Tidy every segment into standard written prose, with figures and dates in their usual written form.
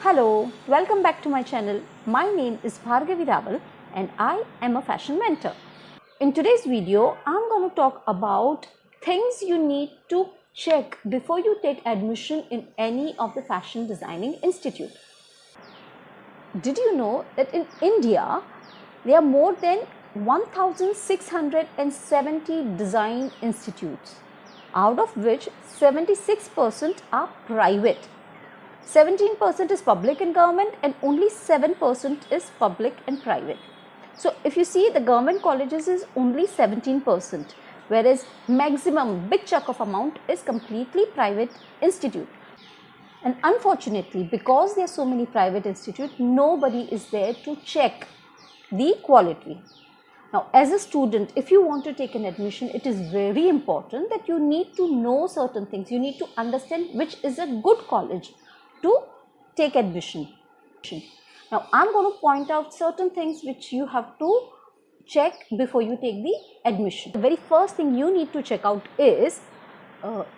Hello, welcome back to my channel. My name is Bharggavi Rawal and I am a fashion mentor. In today's video, I'm going to talk about things you need to check before you take admission in any of the fashion designing institute. Did you know that in India, there are more than 1670 design institutes, out of which 76% are private. 17% is public and government and only 7% is public and private. So if you see, the government colleges is only 17%, whereas maximum big chunk of amount is completely private institute. And unfortunately, because there are so many private institutes, nobody is there to check the quality. Now, as a student, if you want to take an admission, it is very important that you need to know certain things. You need to understand which is a good college to take admission. Now, I'm going to point out certain things which you have to check before you take the admission. The very first thing you need to check out is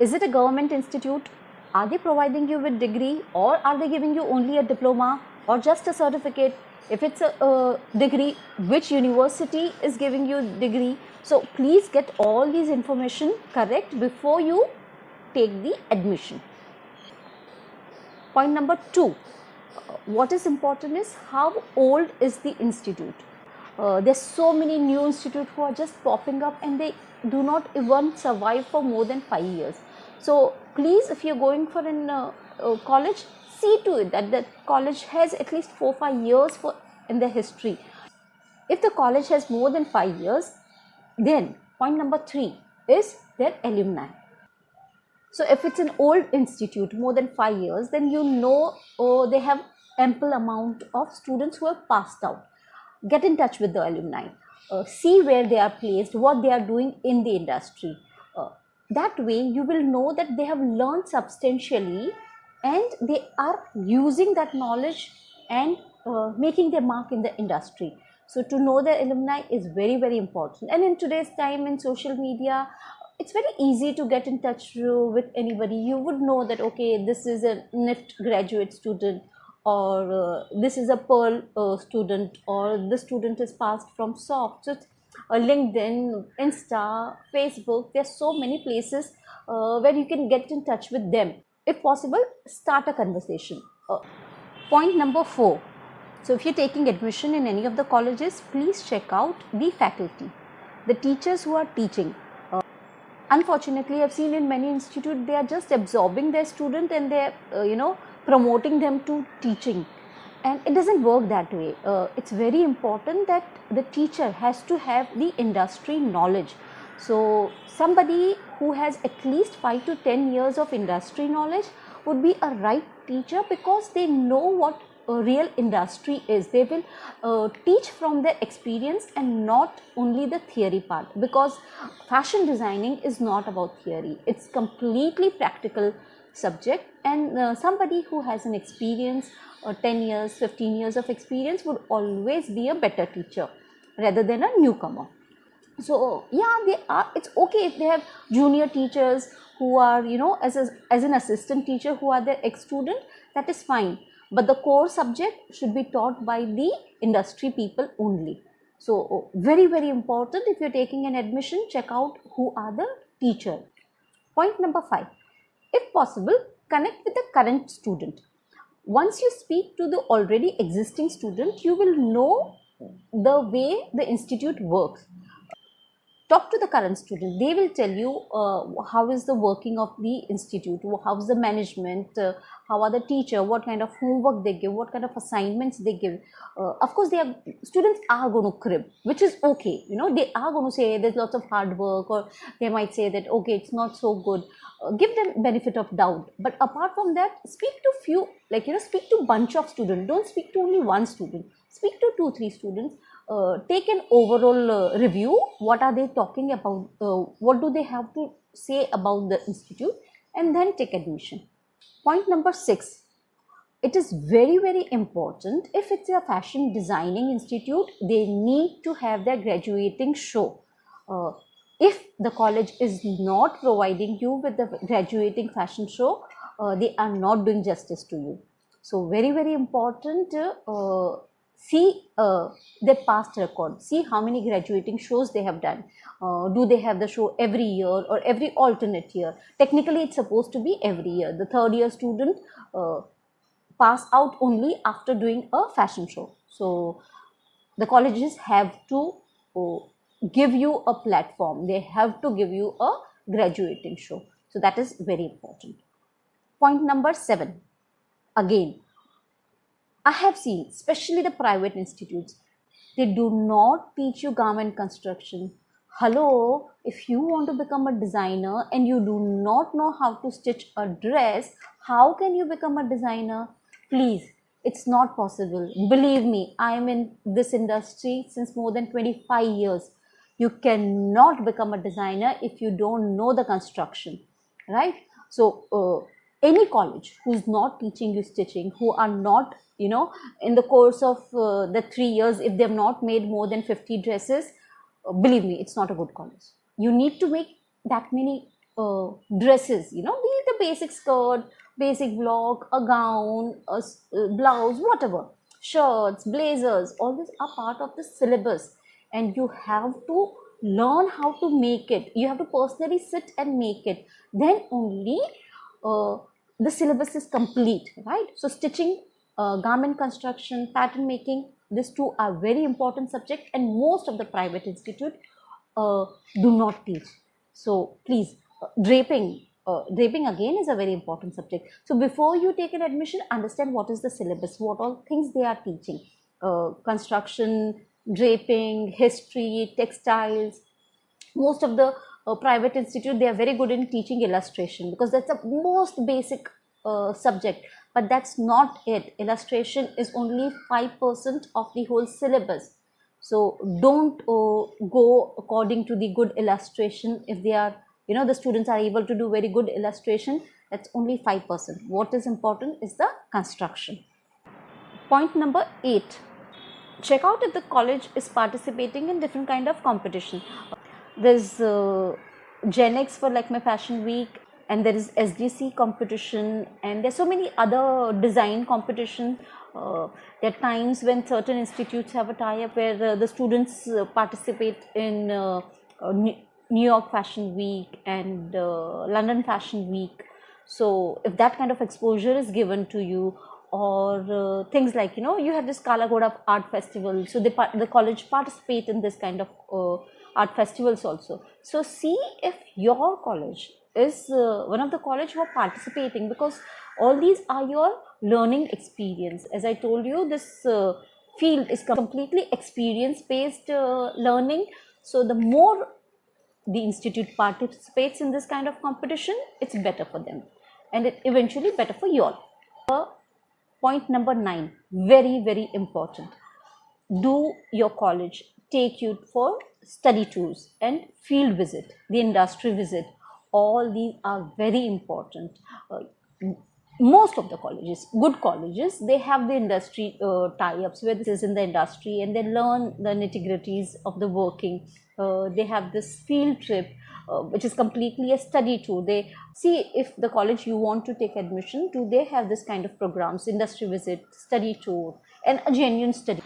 it a government institute? Are they providing you with degree, or are they giving you only a diploma or just a certificate? If it's a degree, which university is giving you degree? So please get all these information correct before you take the admission. Point number 2, what is important is how old is the institute. There's so many new institutes who are just popping up and they do not even survive for more than 5 years. So please, if you're going for a college, see to it that the college has at least 4-5 years in the history. If the college has more than 5 years, then point number 3 is their alumni. So if it's an old institute, more than 5 years, then you know they have ample amount of students who have passed out. Get in touch with the alumni, see where they are placed, what they are doing in the industry. That way you will know that they have learned substantially and they are using that knowledge and making their mark in the industry. So to know the alumni is very, very important. And in today's time in social media, it's very easy to get in touch with anybody. You would know that, okay, this is a NIFT graduate student, or this is a Pearl student, or this student is passed from SOFT. So LinkedIn, Insta, Facebook, there are so many places where you can get in touch with them. If possible, start a conversation. Point number 4. So if you're taking admission in any of the colleges, please check out the faculty, the teachers who are teaching. Unfortunately, I've seen in many institutes, they are just absorbing their student and they're, promoting them to teaching. And it doesn't work that way. It's very important that the teacher has to have the industry knowledge. So somebody who has at least 5 to 10 years of industry knowledge would be a right teacher, because they know what real industry is. They will teach from their experience and not only the theory part, because fashion designing is not about theory. It's completely practical subject, and somebody who has an experience, 10 years, 15 years of experience, would always be a better teacher rather than a newcomer. So yeah, it's okay if they have junior teachers who are, as an assistant teacher, who are their ex-student, that is fine. But the core subject should be taught by the industry people only. So very, very important, if you're taking an admission, check out who are the teacher. Point number 5, if possible, connect with the current student. Once you speak to the already existing student, you will know the way the institute works. Talk to the current student. They will tell you how is the working of the institute, how is the management, how are the teacher, what kind of homework they give, what kind of assignments they give. Of course, students are going to crib, which is okay. They are going to say there's lots of hard work, or they might say that, okay, it's not so good. Give them benefit of doubt. But apart from that, speak to few, speak to bunch of students. Don't speak to only one student. Speak to 2-3 students. Take an overall review. What are they talking about? What do they have to say about the institute? And then take admission. Point number 6. It is very, very important. If it's a fashion designing institute, they need to have their graduating show. If the college is not providing you with the graduating fashion show, they are not doing justice to you. So very important. See their past record, see how many graduating shows they have done. Do they have the show every year or every alternate year? Technically it's supposed to be every year. The third year student pass out only after doing a fashion show. So the colleges have to give you a platform, they have to give you a graduating show. So that is very important. Point number 7, again, I have seen, especially the private institutes, they do not teach you garment construction. Hello, if you want to become a designer and you do not know how to stitch a dress, how can you become a designer? Please, it's not possible. Believe me, I am in this industry since more than 25 years. You cannot become a designer if you don't know the construction, right? So any college who's not teaching you stitching, who are not, in the course of the 3 years, if they have not made more than 50 dresses, believe me, it's not a good college. You need to make that many dresses, be it a basic skirt, basic block, a gown, a blouse, whatever, shirts, blazers, all these are part of the syllabus, and you have to learn how to make it. You have to personally sit and make it. Then only the syllabus is complete, right? So stitching, garment construction, pattern making, these two are very important subjects, and most of the private institute do not teach. So please, draping again is a very important subject. So before you take an admission, understand what is the syllabus, what all things they are teaching. Construction, draping, history, textiles. Most of the private institute, they are very good in teaching illustration, because that's the most basic subject, but that's not it. Illustration is only 5% of the whole syllabus. So don't go according to the good illustration. If they are, the students are able to do very good illustration, that's only 5%. What is important is the construction. Point number 8, check out if the college is participating in different kind of competition. There's Gen X for Lakme Fashion Week, and there is SDC competition, and there's so many other design competition. There are times when certain institutes have a tie-up where the students participate in New York Fashion Week and London Fashion Week. So if that kind of exposure is given to you, or things like, you have this Kala Ghoda art festival, so the college participate in this kind of art festivals also. So see if your college is one of the college who are participating, because all these are your learning experience. As I told you, this field is completely experience based learning. So the more the institute participates in this kind of competition, it's better for them, and it eventually better for you all. Point number 9, very important. Do your college take you for study tours and field visit, the industry visit? All these are very important. Most of the colleges, good colleges, they have the industry tie-ups where this is in the industry, and they learn the nitty-gritties of the working. They have this field trip, which is completely a study tour. They see if the college you want to take admission, do they have this kind of programs, industry visit, study tour, and a genuine study.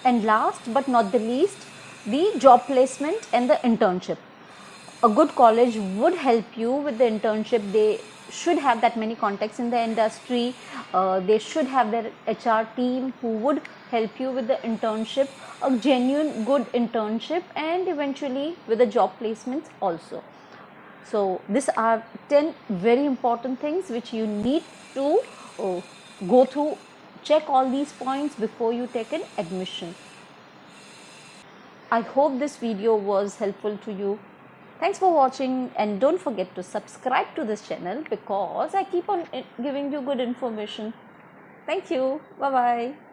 And last but not the least, the job placement and the internship. A good college would help you with the internship. They should have that many contacts in the industry. They should have their HR team who would help you with the internship, a genuine good internship, and eventually with the job placements also. So these are 10 very important things which you need to go through. Check all these points before you take an admission. I hope this video was helpful to you. Thanks for watching, and don't forget to subscribe to this channel, because I keep on giving you good information. Thank you. Bye-bye.